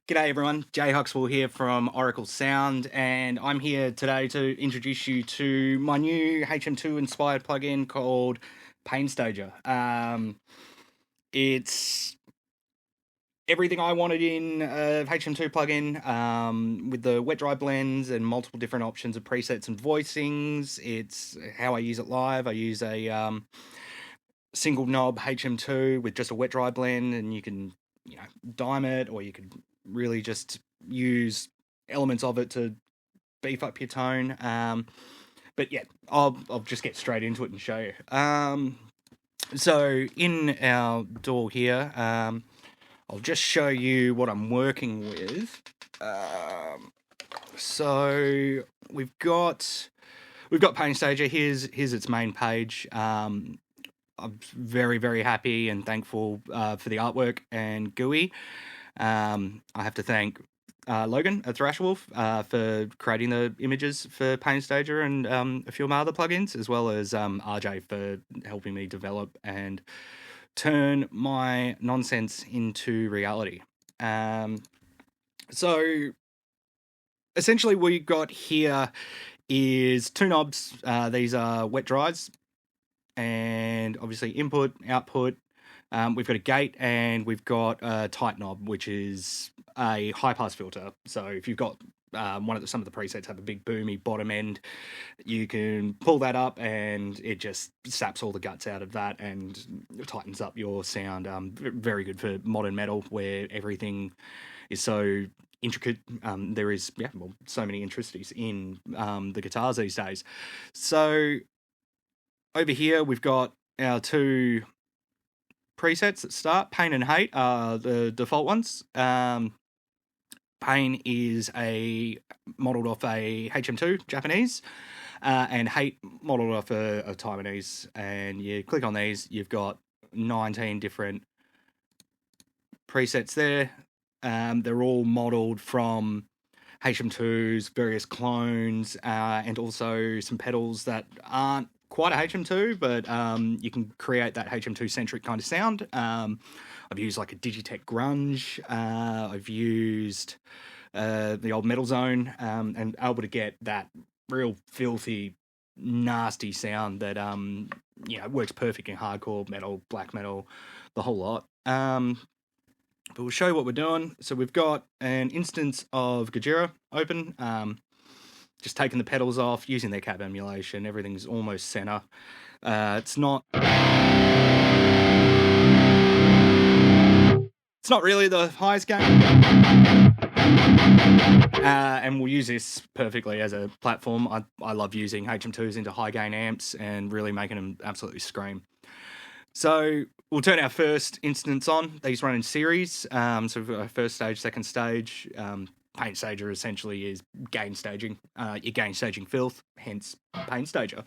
G'day everyone, Jay Huxwell here from Oracle Sound, and I'm here today to introduce you to my new HM2 Inspired plugin called PAINSTAGER. It's everything I wanted in a HM2 plugin, with the wet-dry blends and multiple different options of presets and voicings. It's how I use it live. I use a single knob HM2 with just a wet-dry blend, and you can dime it, or you could really just use elements of it to beef up your tone. But yeah, I'll just get straight into it and show you. So in our DAW here, I'll just show you what I'm working with. So we've got PAINSTAGER. Here's its main page. I'm very, very happy and thankful for the artwork and GUI. I have to thank Logan at Thrashwolf for creating the images for PAINSTAGER and a few of my other plugins, as well as RJ for helping me develop and turn my nonsense into reality. So essentially what you've got here is two knobs. These are wet dries, and obviously input, output. We've got a gate, and we've got a tight knob, which is a high pass filter. So if you've got some of the presets have a big boomy bottom end, you can pull that up and it just saps all the guts out of that and tightens up your sound. Very good for modern metal, where everything is so intricate. There is so many intricacies in the guitars these days. So over here we've got our two presets that start. Pain and Hate are the default ones. Pain is modelled off a HM2 Japanese, and Hate modelled off a Taiwanese. And you click on these, you've got 19 different presets there. They're all modelled from HM2's various clones, and also some pedals that aren't quite a HM2, but you can create that HM2 centric kind of sound. I've used like a Digitech Grunge. I've used the old Metal Zone, and able to get that real filthy, nasty sound that works perfect in hardcore metal, black metal, the whole lot. But we'll show you what we're doing. So we've got an instance of Gojira open. Just taking the pedals off, using their cab emulation. Everything's almost center. It's not really the highest gain. And we'll use this perfectly as a platform. I love using HM2s into high gain amps and really making them absolutely scream. So we'll turn our first instance on. These run in series. So we've got our first stage, second stage. PAINSTAGER essentially is gain staging. You're gain staging filth, hence PAINSTAGER.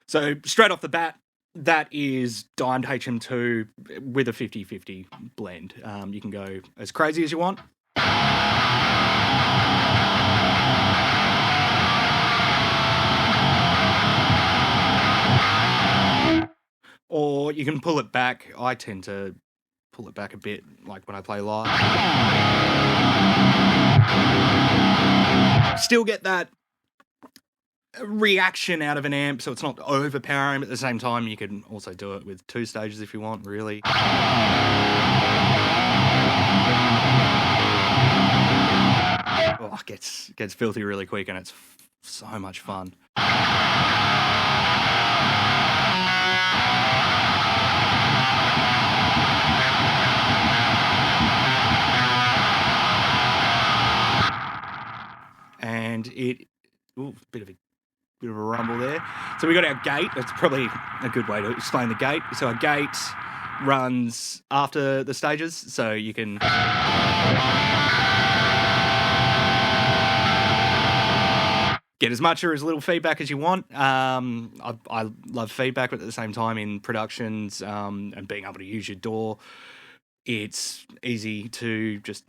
So straight off the bat, that is dimed HM2 with a 50-50 blend. You can go as crazy as you want. Or you can pull it back. I tend to pull it back a bit, like when I play live. Still get that reaction out of an amp, so it's not overpowering, but at the same time, you can also do it with two stages if you want, really. Oh, it gets filthy really quick, and it's so much fun. And bit of a rumble there. So we got our gate. That's probably a good way to explain the gate. So our gate runs after the stages, so you can get as much or as little feedback as you want. I love feedback, but at the same time, in productions and being able to use your DAW, it's easy to just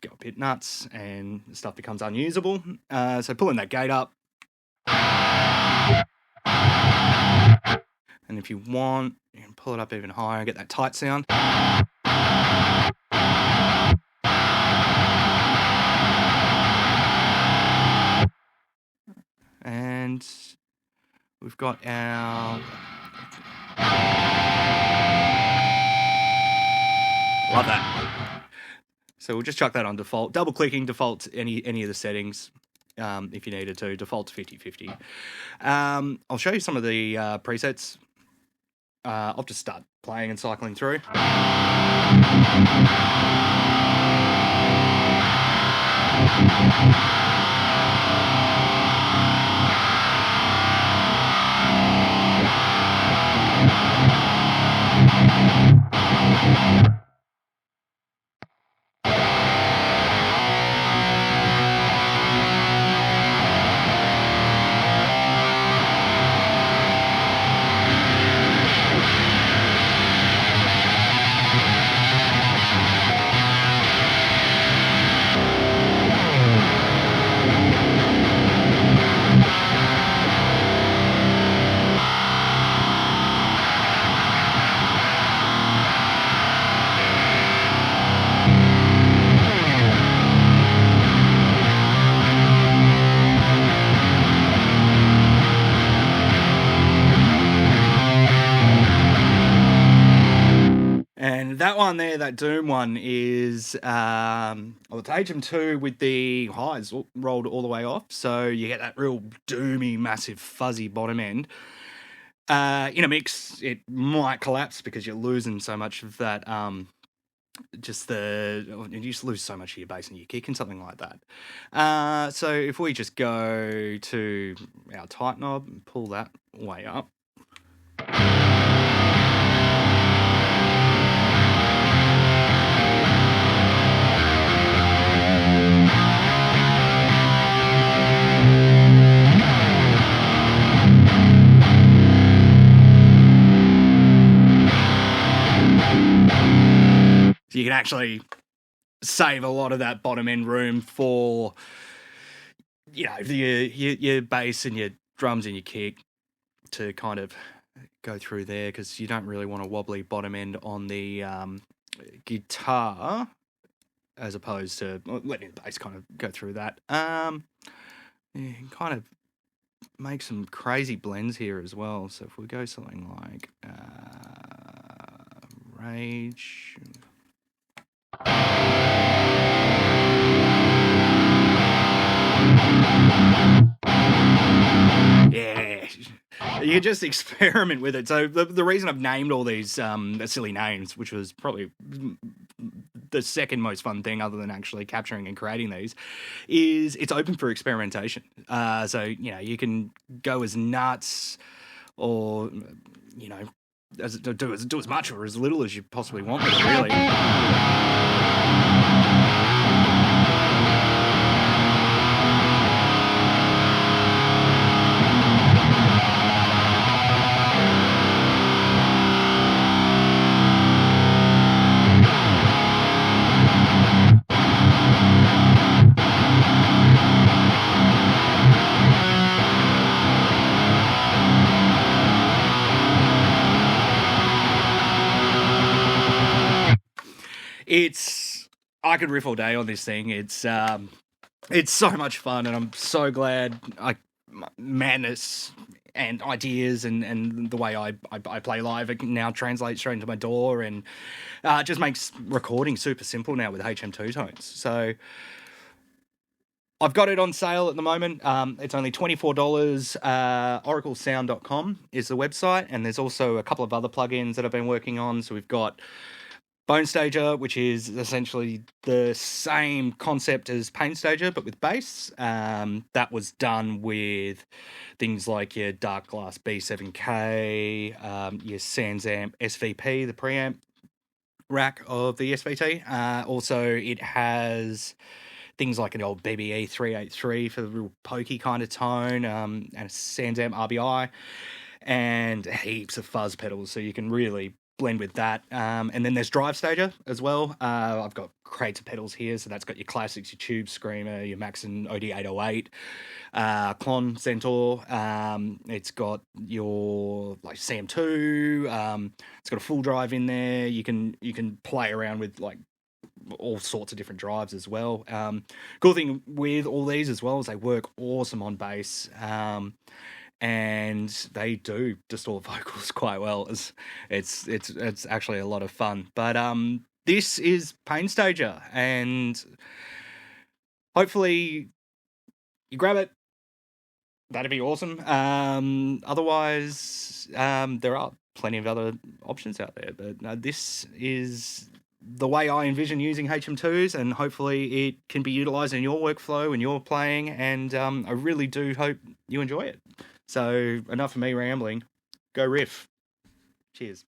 go a bit nuts and stuff becomes unusable. So pulling that gate up, and if you want. You can pull it up even higher and get that tight sound. And we've got our... Love that. So we'll just chuck that on default. Double clicking default to any of the settings if you needed to. Default to 50/50. I'll show you some of the presets. I'll just start playing and cycling through. And that one there, that Doom one, is it's HM2 with the highs rolled all the way off, so you get that real doomy, massive, fuzzy bottom end. In a mix, it might collapse because you're losing so much of that. You just lose so much of your bass and your kick and something like that. So if we just go to our tight knob and pull that way up. So you can actually save a lot of that bottom end room for, your bass and your drums and your kick to kind of go through there, because you don't really want a wobbly bottom end on the guitar, as opposed to letting the bass kind of go through that. You can kind of make some crazy blends here as well. So if we go something like Rage... Yeah, you can just experiment with it. So the reason I've named all these silly names, which was probably the second most fun thing other than actually capturing and creating these, is it's open for experimentation. So, you can go as nuts or, do as much or as little as you possibly want with it, really. I could riff all day on this thing. It's so much fun, and I'm so glad madness and ideas and the way I play live, it can now translate straight into my DAW, and it just makes recording super simple now with HM2 tones. So I've got it on sale at the moment. It's only $24. oraclesound.com is the website, and there's also a couple of other plugins that I've been working on. So we've got PAINSTAGER, which is essentially the same concept as PAINSTAGER, but with bass. That was done with things like your Dark Glass B7K, your Sansamp SVP, the preamp rack of the SVT. Also, it has things like an old BBE 383 for the real pokey kind of tone, and a Sansamp RBI, and heaps of fuzz pedals, so you can really blend with that. And then there's DriveStager as well. I've got crates of pedals here, so that's got your classics, your Tube Screamer, your Maxon OD808, Klon Centaur. It's got your like CM2. It's got a full drive in there. You can play around with like all sorts of different drives as well. Cool thing with all these as well is they work awesome on bass. And they do distort vocals quite well. It's actually a lot of fun. But this is PAINSTAGER, and hopefully you grab it. That'd be awesome. Otherwise, there are plenty of other options out there. But this is the way I envision using HM2s, and hopefully it can be utilised in your workflow and your playing. And I really do hope you enjoy it. So enough of me rambling. Go riff. Cheers.